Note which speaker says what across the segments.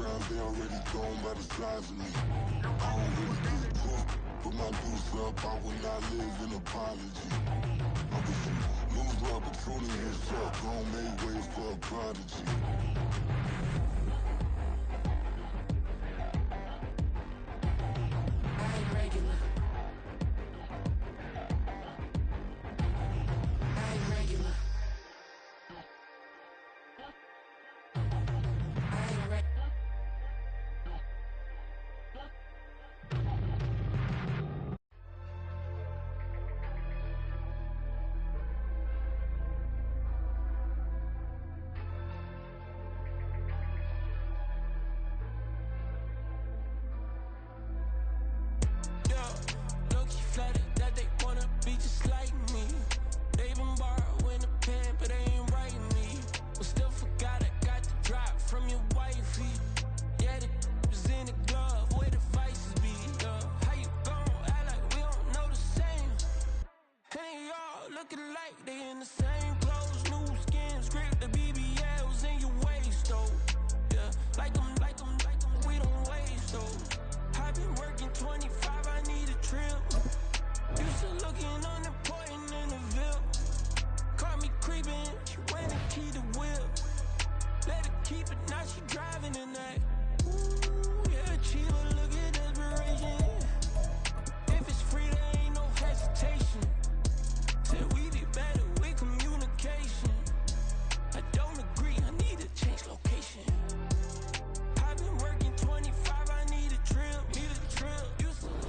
Speaker 1: rounds, they already gone by the size of me. I don't really give a fuck. Put my goose up, I will not live in apology. I'm just lose the opportunity and suck. Gon' make ways for a prodigy.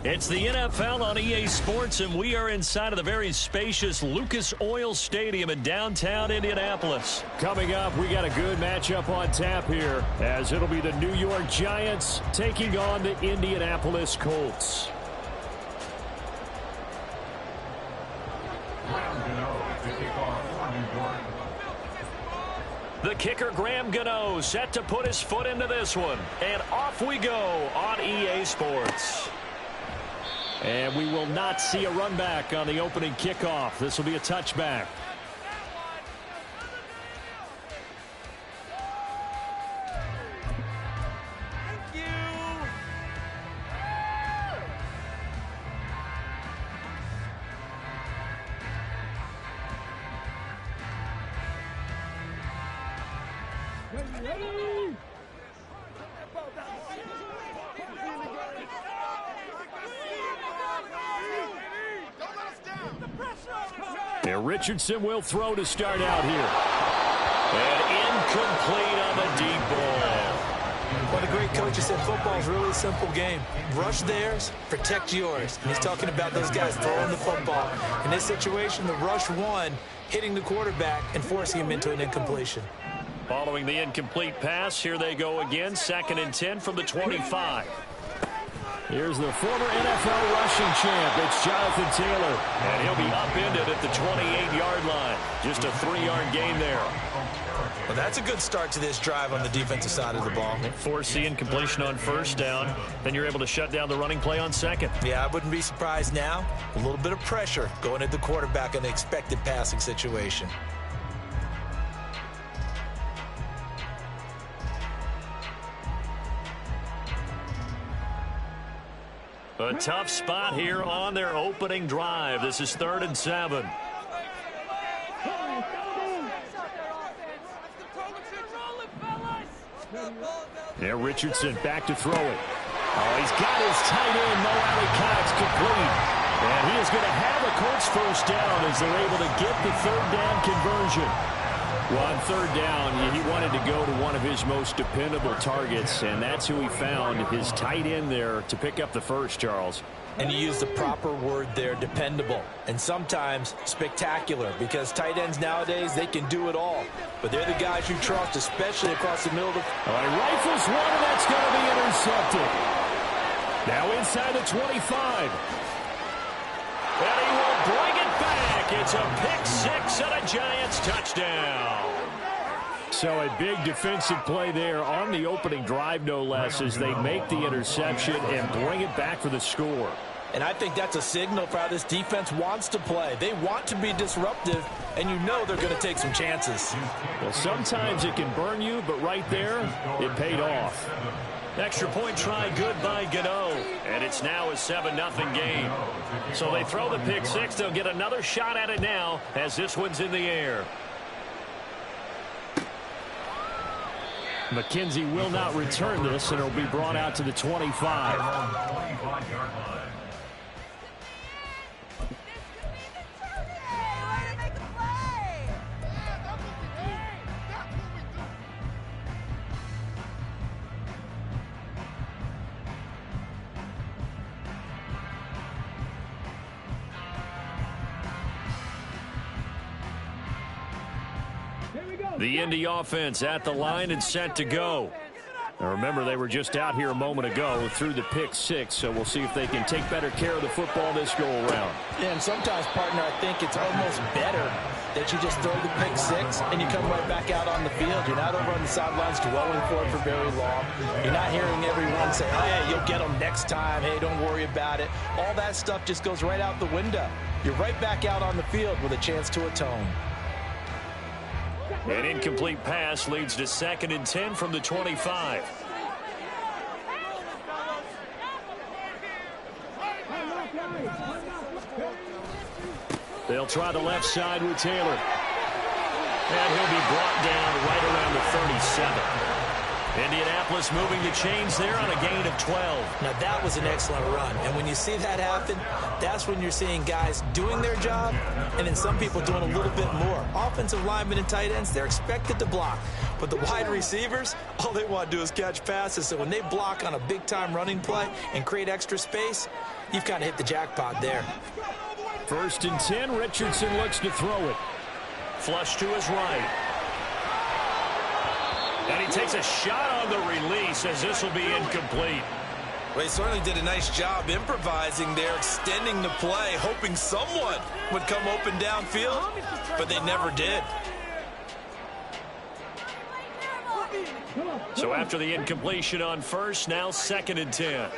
Speaker 2: It's the NFL on EA Sports, and we are inside of the very spacious Lucas Oil Stadium in downtown Indianapolis.
Speaker 3: Coming up, we got a good matchup on tap here, as it'll be the New York Giants taking on the Indianapolis Colts.
Speaker 2: The kicker, Graham Gano, set to put his foot into this one. And off we go on EA Sports.
Speaker 3: And we will not see a run back on the opening kickoff. This will be a touchback. And Richardson will throw to start out here.
Speaker 2: And incomplete on the deep ball.
Speaker 4: Well, the great coach said football is really a simple game. Rush theirs, protect yours. And he's talking about those guys throwing the football. In this situation, the rush won, hitting the quarterback and forcing him into an incompletion.
Speaker 2: Following the incomplete pass, here they go again. 2nd and 10 from the 25.
Speaker 3: Here's the former NFL rushing champ. It's Jonathan Taylor.
Speaker 2: And he'll be upended at the 28-yard line. Just a 3-yard gain there.
Speaker 4: Well, that's a good start to this drive on the defensive side of the ball.
Speaker 2: Force the incompletion on 1st down. Then you're able to shut down the running play on 2nd.
Speaker 4: Yeah, I wouldn't be surprised now. A little bit of pressure going at the quarterback in the expected passing situation.
Speaker 2: A tough spot here on their opening drive. This is 3rd and 7.
Speaker 3: Yeah, Richardson back to throw it. Oh, he's got his tight end, Mo Alley-Cox, complete. And he is going to have a Colts 1st down as they're able to get the 3rd down conversion. Well, on 3rd down, he wanted to go to one of his most dependable targets, and that's who he found, his tight end there, to pick up the 1st, Charles.
Speaker 4: And you use the proper word there, dependable, and sometimes spectacular, because tight ends nowadays, they can do it all. But they're the guys you trust, especially across the middle of the...
Speaker 3: All right, rifles one, and that's going to be intercepted. Now inside the 25.
Speaker 2: And he will bring it back. It's a pick 6 and a Giants touchdown.
Speaker 3: So a big defensive play there on the opening drive, no less, as they make the interception and bring it back for the score.
Speaker 4: And I think that's a signal for how this defense wants to play. They want to be disruptive, and you know they're going to take some chances.
Speaker 3: Well, sometimes it can burn you, but right there, it paid off.
Speaker 2: Extra point try good by Gano, and it's now a 7-0 game. So they throw the pick six. They'll get another shot at it now as this one's in the air.
Speaker 3: McKenzie will not return this, and it'll be brought out to the 25.
Speaker 2: The Indy offense at the line and set to go.
Speaker 3: Now remember, they were just out here a moment ago through the pick six, so we'll see if they can take better care of the football this go around.
Speaker 4: Yeah, and sometimes, partner, I think it's almost better that you just throw the pick six and you come right back out on the field. You're not over on the sidelines dwelling for it for very long. You're not hearing everyone say, oh, yeah, you'll get them next time. Hey, don't worry about it. All that stuff just goes right out the window. You're right back out on the field with a chance to atone.
Speaker 2: An incomplete pass leads to 2nd and 10 from the 25.
Speaker 3: They'll try the left side with Taylor.
Speaker 2: And he'll be brought down right around the 37. Indianapolis moving the chains there on a gain of 12.
Speaker 4: Now, that was an excellent run. And when you see that happen, that's when you're seeing guys doing their job and then some people doing a little bit more. Offensive linemen and tight ends, they're expected to block. But the wide receivers, all they want to do is catch passes. So when they block on a big-time running play and create extra space, you've kind of hit the jackpot there.
Speaker 3: 1st and 10, Richardson looks to throw it.
Speaker 2: Flush to his right. And he takes a shot on the release as this will be incomplete.
Speaker 4: Well, he certainly did a nice job improvising there, extending the play, hoping someone would come open downfield, but they never did.
Speaker 2: So after the incompletion on first, now 2nd and 10.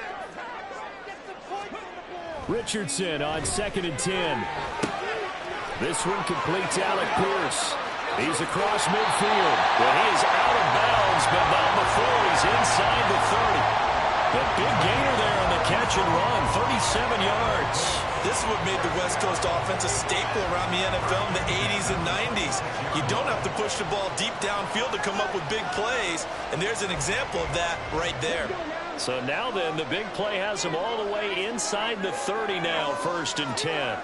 Speaker 3: Richardson on 2nd and 10. This one completes Alec Pierce. He's across midfield.
Speaker 2: Well, he is out of bounds, but not before he's inside the 30. The big gainer there on the catch and run, 37 yards.
Speaker 4: This is what made the West Coast offense a staple around the NFL in the 80s and 90s. You don't have to push the ball deep downfield to come up with big plays, and there's an example of that right there.
Speaker 2: So now then, the big play has him all the way inside the 30 now, 1st and 10.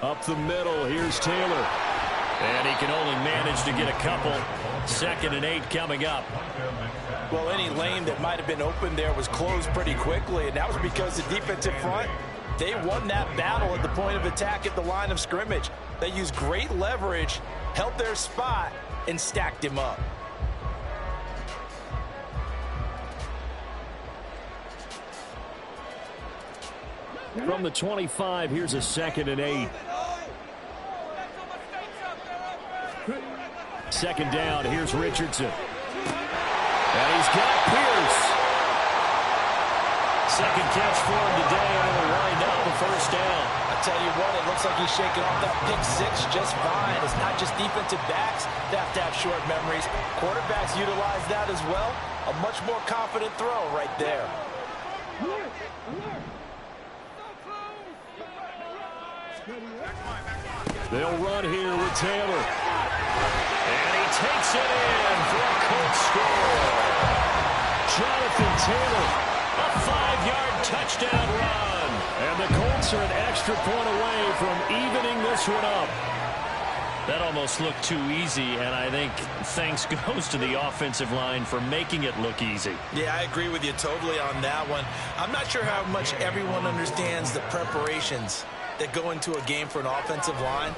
Speaker 3: Up the middle, here's Taylor.
Speaker 2: And he can only manage to get a couple. 2nd and 8 coming up.
Speaker 4: Well, any lane that might have been open there was closed pretty quickly, and that was because the defensive front, they won that battle at the point of attack at the line of scrimmage. They used great leverage, held their spot, and stacked him up.
Speaker 3: From the 25, here's a 2nd and 8. 2nd down, here's Richardson. And he's got Pierce.
Speaker 2: 2nd catch for him today, and it'll wind up the 1st down.
Speaker 4: I tell you what, it looks like he's shaking off that pick six just fine. It's not just defensive backs that have to have short memories. Quarterbacks utilize that as well. A much more confident throw right there.
Speaker 3: They'll run here with Taylor.
Speaker 2: And he takes it in for a Colts score.
Speaker 3: Jonathan Taylor.
Speaker 2: A 5-yard touchdown run.
Speaker 3: And the Colts are an extra point away from evening this one up.
Speaker 2: That almost looked too easy, and I think thanks goes to the offensive line for making it look easy.
Speaker 4: Yeah, I agree with you totally on that one. I'm not sure how much everyone understands the preparations that go into a game for an offensive line,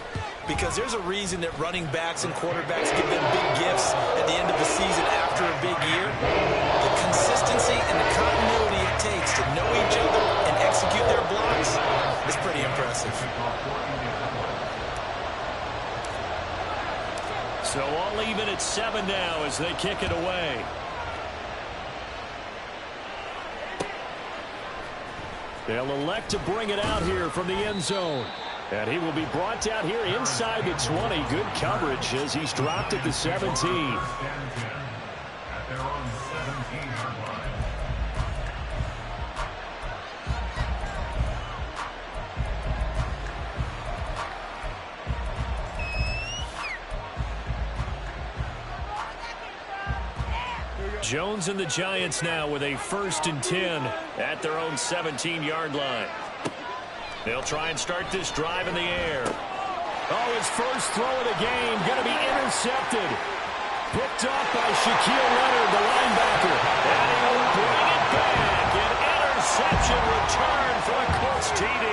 Speaker 4: because there's a reason that running backs and quarterbacks give them big gifts at the end of the season after a big year. The consistency and the continuity it takes to know each other and execute their blocks is pretty impressive.
Speaker 2: So all even at 7 now as they kick it away.
Speaker 3: They'll elect to bring it out here from the end zone. And he will be brought down here inside the 20. Good coverage as he's dropped at the 17. Jones and the Giants now with a 1st and 10 at their own 17-yard line. They'll try and start this drive in the air. Oh, his first throw of the game going to be intercepted. Picked off by Shaquille Leonard, the linebacker. And he'll bring it back. An interception return for the Colts TD.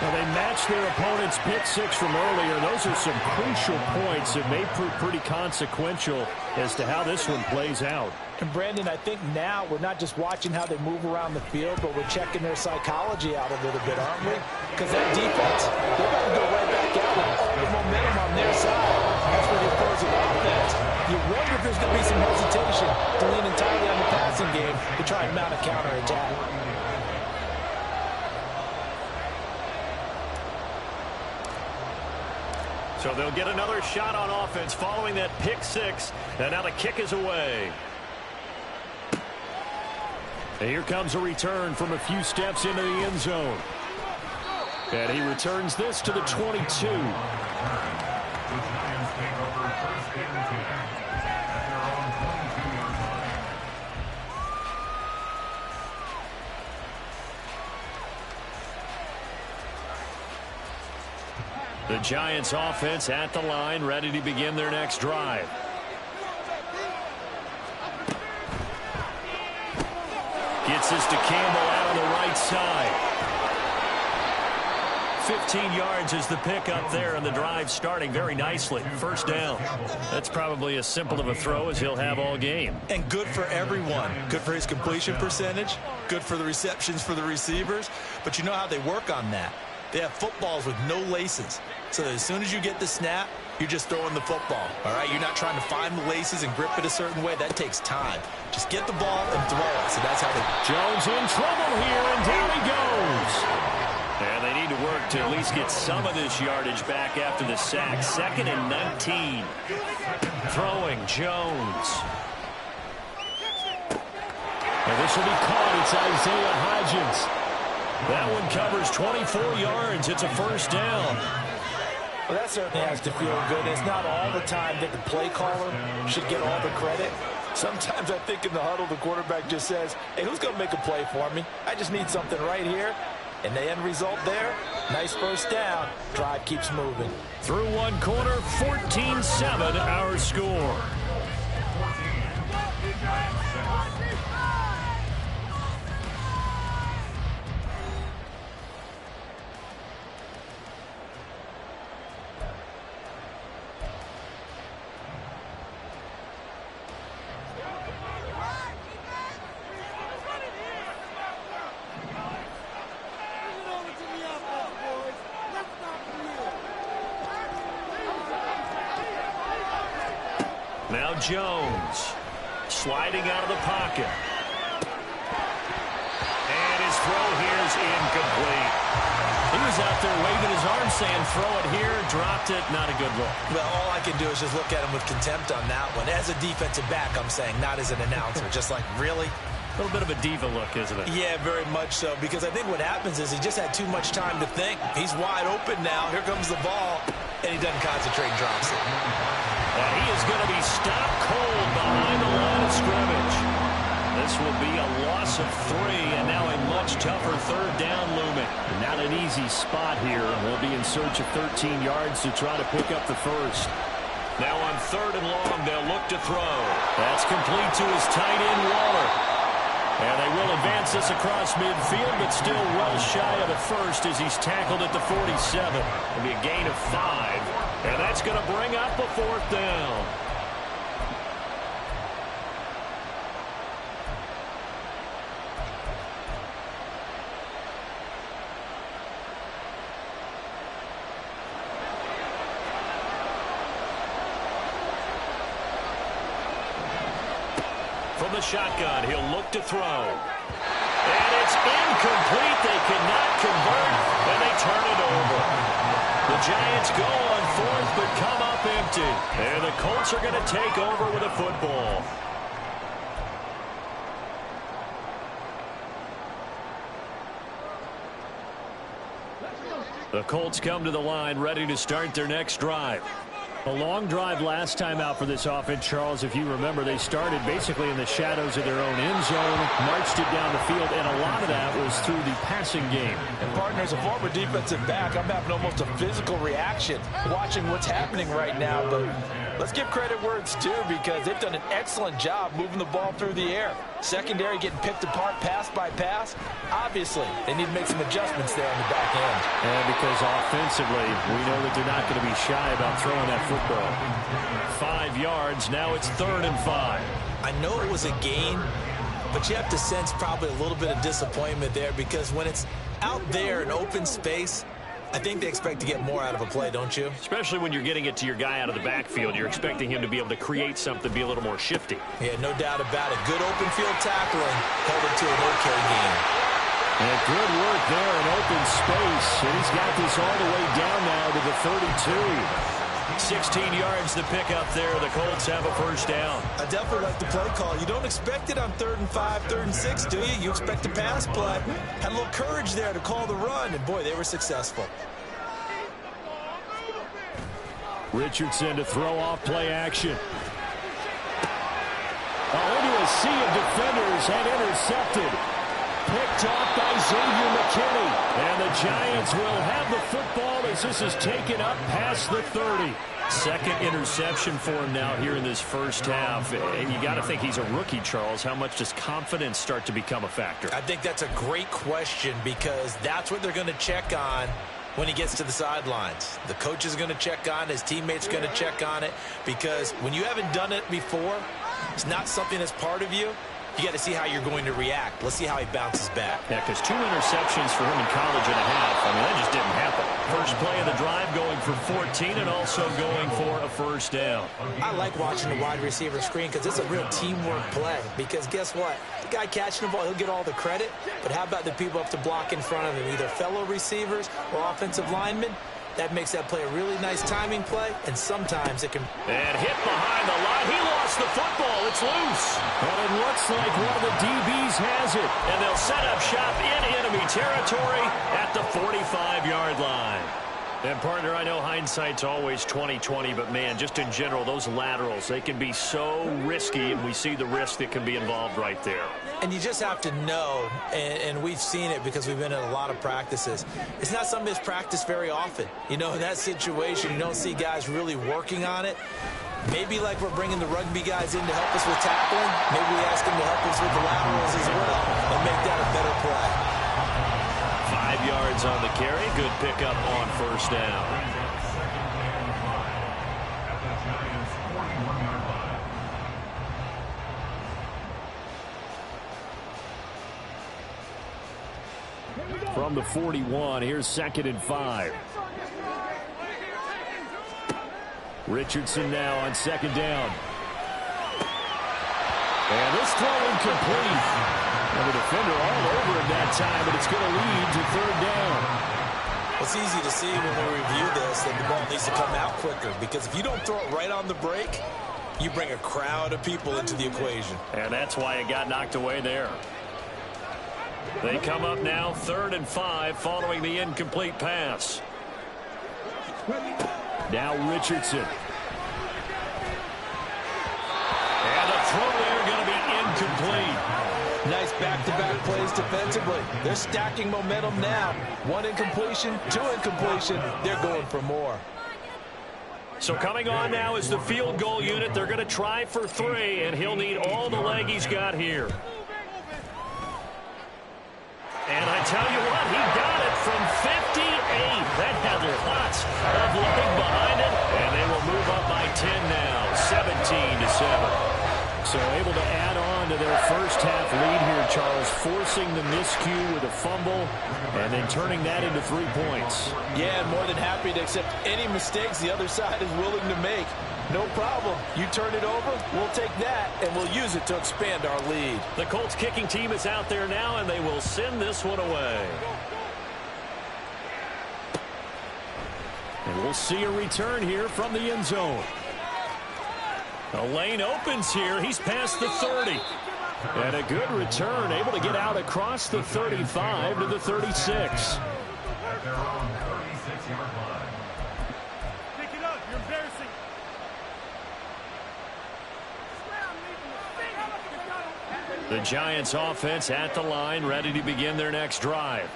Speaker 3: Well, they matched their opponent's pick six from earlier. Those are some crucial points that may prove pretty consequential as to how this one plays out.
Speaker 4: And, Brandon, I think now we're not just watching how they move around the field, but we're checking their psychology out a little bit, aren't we? Because that defense, they're going to go right back out with all the momentum on their side. That's for the opposing offense. You wonder if there's going to be some hesitation to lean entirely on the passing game to try and mount a counterattack.
Speaker 2: So they'll get another shot on offense following that pick six. And now the kick is away.
Speaker 3: And here comes a return from a few steps into the end zone. And he returns this to the 22.
Speaker 2: The Giants offense at the line, ready to begin their next drive. Gets this to Campbell out on the right side. 15 yards is the pickup there, and the drive starting very nicely. First down. That's probably as simple of a throw as he'll have all game.
Speaker 4: And good for everyone. Good for his completion percentage. Good for the receptions for the receivers. But you know how they work on that. They have footballs with no laces. So that as soon as you get the snap, you're just throwing the football. All right? You're not trying to find the laces and grip it a certain way. That takes time. Just get the ball and throw it. So that's how they...
Speaker 3: Jones in trouble here, and down he goes.
Speaker 2: And they need to work to at least get some of this yardage back after the sack. 2nd and 19. Throwing Jones.
Speaker 3: And this will be caught. It's Isaiah Hodgins.
Speaker 2: That one covers 24 yards. It's a first down.
Speaker 4: Well, that certainly has to feel good. It's not all the time that the play caller should get all the credit. Sometimes I think in the huddle, the quarterback just says, hey, who's going to make a play for me? I just need something right here. And the end result there, nice first down. Drive keeps moving.
Speaker 2: Through one quarter, 14-7 our score. Now Jones sliding out of the pocket. And his throw here is incomplete. He was out there waving his arm saying throw it here, dropped it, not a good look.
Speaker 4: Well, all I can do is just look at him with contempt on that one. As a defensive back, I'm saying, not as an announcer. Just like, really?
Speaker 2: A little bit of a diva look, isn't it?
Speaker 4: Yeah, very much so, because I think what happens is he just had too much time to think. He's wide open now. Here comes the ball, and he doesn't concentrate and drops it.
Speaker 2: And he is going to be stopped cold behind the line of scrimmage. This will be a loss of 3, and now a much tougher third down looming.
Speaker 3: Not an easy spot here. We'll be in search of 13 yards to try to pick up the first.
Speaker 2: Now on 3rd and long, they'll look to throw. That's complete to his tight end, Waller. And they will advance this across midfield, but still well shy of the first as he's tackled at the 47. It'll be a gain of 5, and that's going to bring up a 4th down. from the shotgun. He'll look to throw. And it's incomplete. They cannot convert, and they turn it over. The Giants go on fourth, but come up empty. And the Colts are going to take over with a football. The Colts come to the line, ready to start their next drive.
Speaker 3: A long drive last time out for this offense, Charles. If you remember, they started basically in the shadows of their own end zone, marched it down the field, and a lot of that was through the passing game.
Speaker 4: And partners, a former defensive back, I'm having almost a physical reaction watching what's happening right now. But let's give credit where it's due, because they've done an excellent job moving the ball through the air. Secondary getting picked apart pass by pass. Obviously, they need to make some adjustments there on the back end.
Speaker 3: And because offensively, we know that they're not going to be shy about throwing that football.
Speaker 2: 5 yards. Now it's 3rd and 5.
Speaker 4: I know it was a gain, but you have to sense probably a little bit of disappointment there, because when it's out there in open space, I think they expect to get more out of a play, don't you?
Speaker 2: Especially when you're getting it to your guy out of the backfield. You're expecting him to be able to create something, be a little more shifty.
Speaker 4: Yeah, no doubt about it. Good open field tackling held it to an okay game.
Speaker 3: And good work there in open space. And he's got this all the way down now to the 32.
Speaker 2: 16 yards to pick up there. The Colts have a first down.
Speaker 4: I definitely like the play call. You don't expect it on 3rd and 5, 3rd and 6, do you? You expect a pass play. Had a little courage there to call the run, and boy, they were successful.
Speaker 3: Richardson to throw off play action. Into a sea of defenders and intercepted. Picked off by Xavier McKinney. And the Giants will have the football as this is taken up past the 30.
Speaker 2: Second interception for him now here in this first half. And you got to think he's a rookie, Charles. How much does confidence start to become a factor?
Speaker 4: I think that's a great question, because that's what they're going to check on when he gets to the sidelines. The coach is going to check on it. His teammates are going to check on it, because when you haven't done it before, it's not something that's part of you. You got to see how you're going to react. Let's see how he bounces back.
Speaker 2: Yeah, because 2 interceptions for him in college and a half. I mean, that just didn't happen. First play of the drive going for 14 and also going for a first down.
Speaker 4: I like watching the wide receiver screen, because it's a real teamwork play. Because guess what? The guy catching the ball, he'll get all the credit. But how about the people up to block in front of him, either fellow receivers or offensive linemen? That makes that play a really nice timing play, and sometimes it can...
Speaker 2: And hit behind the line. He lost the football. It's loose.
Speaker 3: And it looks like one of the DBs has it.
Speaker 2: And they'll set up shop in enemy territory at the 45-yard line. And, partner, I know hindsight's always 20/20, but, man, just in general, those laterals, they can be so risky, and we see the risk that can be involved right there.
Speaker 4: And you just have to know, and we've seen it because we've been in a lot of practices, it's not something that's practiced very often. You know, in that situation, you don't see guys really working on it. Maybe like we're bringing the rugby guys in to help us with tackling, maybe we ask them to help us with the laterals as well and make that a better play.
Speaker 2: 5 yards on the carry. Good pickup on first down.
Speaker 3: From the 41, here's 2nd and 5. Richardson now on 2nd down. And this throw incomplete. And the defender all over him that time, but it's going to lead to 3rd down.
Speaker 4: It's easy to see when we review this that the ball needs to come out quicker, because if you don't throw it right on the break, you bring a crowd of people into the equation.
Speaker 2: And that's why it got knocked away there. They come up now 3rd and 5 following the incomplete pass.
Speaker 3: Now Richardson.
Speaker 2: And the throw there going to be incomplete.
Speaker 4: Nice back-to-back plays defensively. They're stacking momentum now. 1 incompletion, 2 incompletion. They're going for more.
Speaker 2: So coming on now is the field goal unit. They're going to try for 3, and he'll need all the leg he's got here. And I tell you what, he got it from 58. That had lots of leg behind it, and they will move up by 10 now, 17-7.
Speaker 3: So able to add on to their first half lead here,
Speaker 2: Charles, forcing the miscue with a fumble and then turning that into 3 points.
Speaker 4: Yeah, more than happy to accept any mistakes the other side is willing to make. No problem. You turn it over, we'll take that, and we'll use it to expand our lead.
Speaker 2: The Colts kicking team is out there now, and they will send this one away. And we'll see a return here from the end zone. The lane opens here. He's past the 30. And a good return, able to get out across the 35 to the 36.
Speaker 5: At their own 36-yard line.
Speaker 6: Pick it up. You're embarrassing.
Speaker 2: The Giants offense at the line, ready to begin their next drive.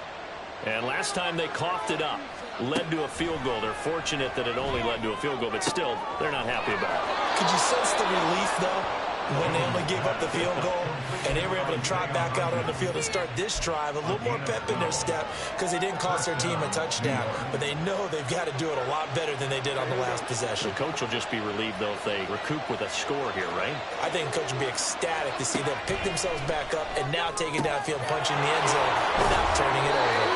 Speaker 2: And last time they coughed it up, led to a field goal. They're fortunate that it only led to a field goal, but still, they're not happy about it.
Speaker 4: Could you sense the relief, though, when they only gave up the field goal and they were able to trot back out on the field and start this drive? A little more pep in their step because they didn't cost their team a touchdown, but they know they've got to do it a lot better than they did on the last possession.
Speaker 2: The coach will just be relieved, though, if they recoup with a score here, right?
Speaker 4: I think the coach will be ecstatic to see them pick themselves back up and now take it downfield, punching the end zone without turning it over.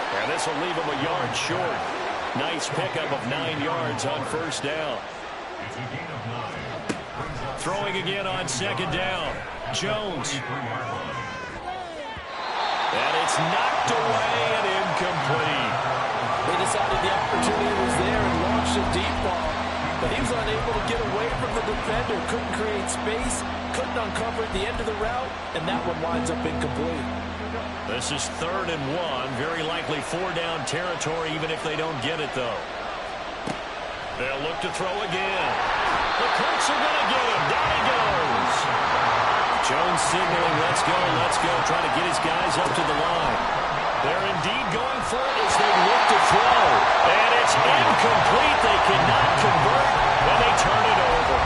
Speaker 2: And this will leave them a yard short. Nice pickup of 9 yards on first down.
Speaker 5: It's a gain of 9.
Speaker 2: Throwing again on second down. Jones. And it's knocked away and incomplete.
Speaker 4: They decided the opportunity was there and launched a deep ball, but he was unable to get away from the defender, couldn't create space, couldn't uncover at the end of the route, and that one winds up incomplete.
Speaker 2: This is 3rd and 1. Very likely 4-down territory, even if they don't get it, though. They'll look to throw again. The Colts are going to get him. Down he goes. Jones signaling, let's go, trying to get his guys up to the line. They're indeed going for it as they look to throw. And it's incomplete. They cannot convert when they turn it over.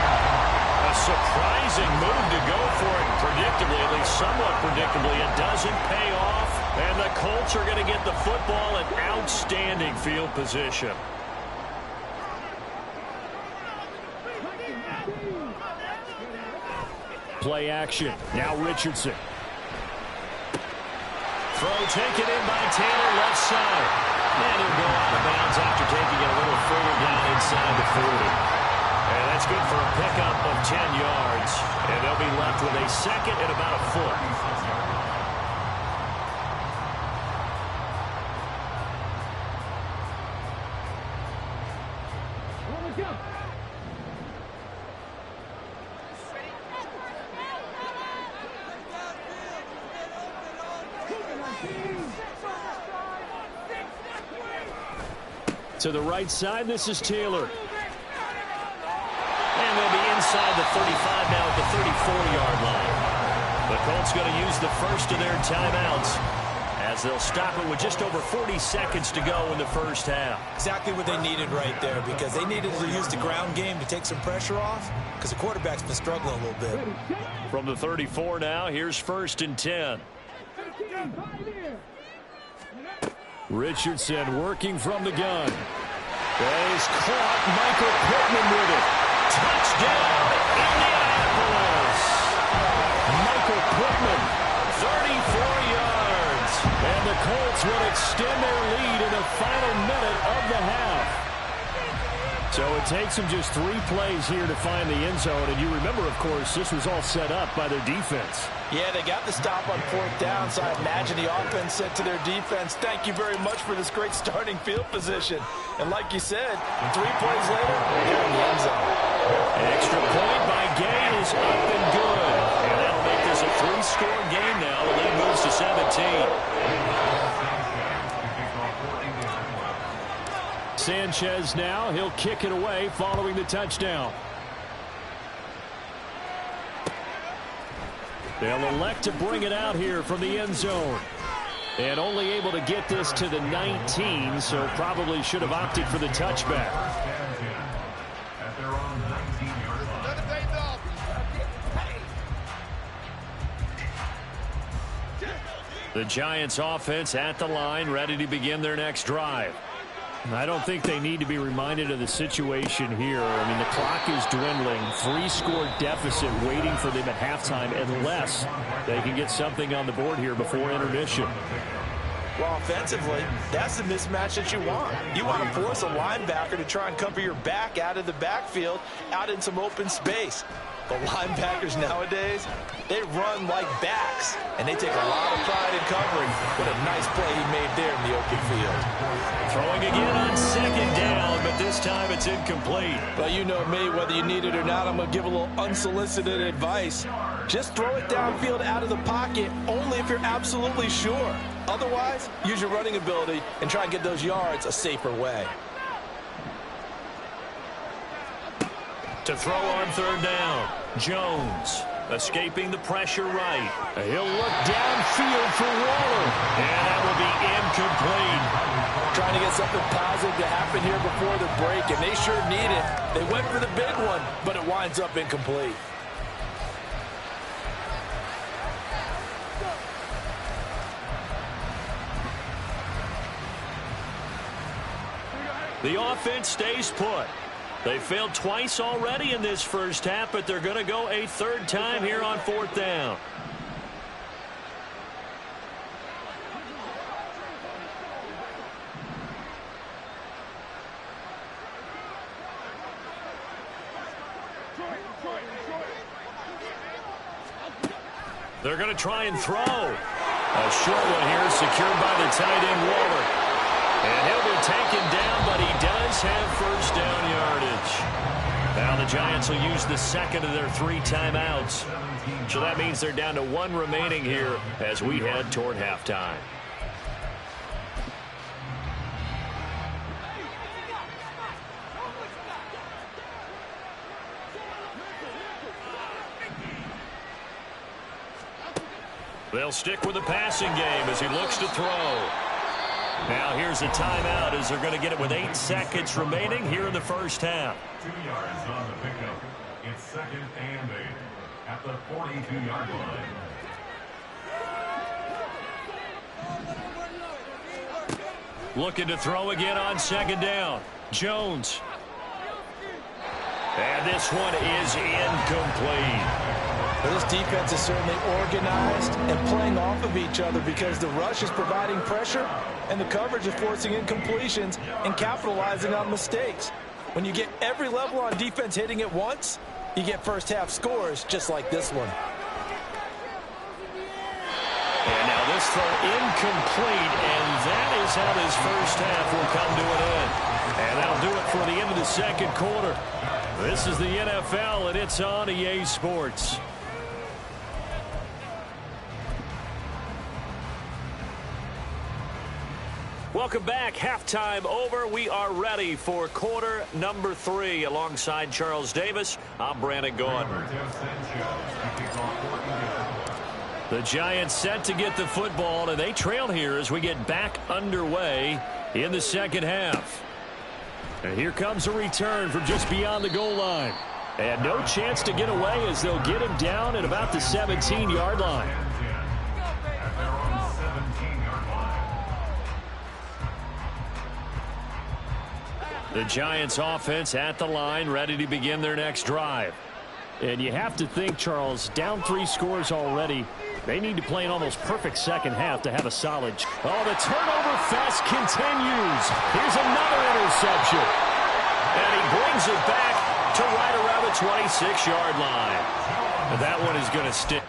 Speaker 2: A surprising move to go for it. Predictably, at least somewhat predictably, it doesn't pay off. And the Colts are going to get the football in outstanding field position. Play action. Now Richardson. Throw taken in by Taylor, left side. And he'll go out of bounds after taking it a little further down inside the 40. And that's good for a pickup of 10 yards. And they'll be left with a second and about a foot. To the right side, this is Taylor. And they'll be inside the 35 now at the 34-yard line. The Colts going to use the first of their timeouts as they'll stop it with just over 40 seconds to go in the first half.
Speaker 4: Exactly what they needed right there, because they needed to use the ground game to take some pressure off because the quarterback's been struggling a little bit.
Speaker 2: From the 34 now, here's 1st and 10. Richardson working from the gun. He's caught. Michael Pittman with it. Touchdown, Indianapolis. Michael Pittman, 34 yards. And the Colts will extend their lead in the final minute of the half. So it takes them just 3 plays here to find the end zone. And you remember, of course, this was all set up by their defense.
Speaker 4: Yeah, they got the stop on 4th down, so I imagine the offense said to their defense, thank you very much for this great starting field position. And like you said, 3 plays later, they're in the end zone.
Speaker 2: Extra point by Gay is up and good. And that'll make this a 3-score game now. The lead moves to 17. Sanchez now, he'll kick it away following the touchdown. They'll elect to bring it out here from the end zone. And only able to get this to the 19, so probably should have opted for the touchback.
Speaker 5: At their own 19-yard line.
Speaker 2: The Giants offense at the line, ready to begin their next drive.
Speaker 3: I don't think they need to be reminded of the situation here. I mean, the clock is dwindling. 3-score deficit waiting for them at halftime unless they can get something on the board here before intermission.
Speaker 4: Well, offensively, that's the mismatch that you want. You want to force a linebacker to try and cover your back out of the backfield, out in some open space. The linebackers nowadays, they run like backs, and they take a lot of pride in covering. What a nice play he made there in the open field.
Speaker 2: Throwing again on second down, but this time it's incomplete.
Speaker 4: Well, you know me, whether you need it or not, I'm going to give a little unsolicited advice. Just throw it downfield out of the pocket only if you're absolutely sure. Otherwise, use your running ability and try and get those yards a safer way.
Speaker 2: To throw on third down, Jones escaping the pressure right. He'll look downfield for Waller, and that will be incomplete.
Speaker 4: Trying to get something positive to happen here before the break, and they sure need it. They went for the big one, but it winds up incomplete.
Speaker 2: The offense stays put. They failed twice already in this first half, but they're going to go a third time here on fourth down. They're going to try and throw. A short one here secured by the tight end Waller. And he'll be taken down, but he does have first down yardage. Now the Giants will use the second of their 3 timeouts. So that means they're down to 1 remaining here as we head toward halftime. They'll stick with the passing game as he looks to throw. Now here's a timeout as they're going to get it with 8 seconds remaining here in the first half.
Speaker 5: 2 yards on the pickup. It's 2nd and 8 at the 42-yard line.
Speaker 2: Looking to throw again on second down. Jones. And this one is incomplete.
Speaker 4: Well, this defense is certainly organized and playing off of each other because the rush is providing pressure and the coverage is forcing incompletions and capitalizing on mistakes. When you get every level on defense hitting at once, you get first half scores just like this one.
Speaker 2: And now this throw incomplete, and that is how this first half will come to an end. And that'll do it for the end of the second quarter. This is the NFL, and it's on EA Sports. Welcome back. Halftime over. We are ready for quarter number 3. Alongside Charles Davis, I'm Brandon Gordon. The Giants set to get the football, and they trail here as we get back underway in the second half. And here comes a return from just beyond the goal line. And no chance to get away as they'll get him down at about the 17-yard line. The Giants offense at the line, ready to begin their next drive.
Speaker 3: And you have to think, Charles, down 3 scores already. They need to play an almost perfect second half to have a solid.
Speaker 2: Oh, the turnover fest continues. Here's another interception. And he brings it back to right around the 26-yard line. That one is going to stick.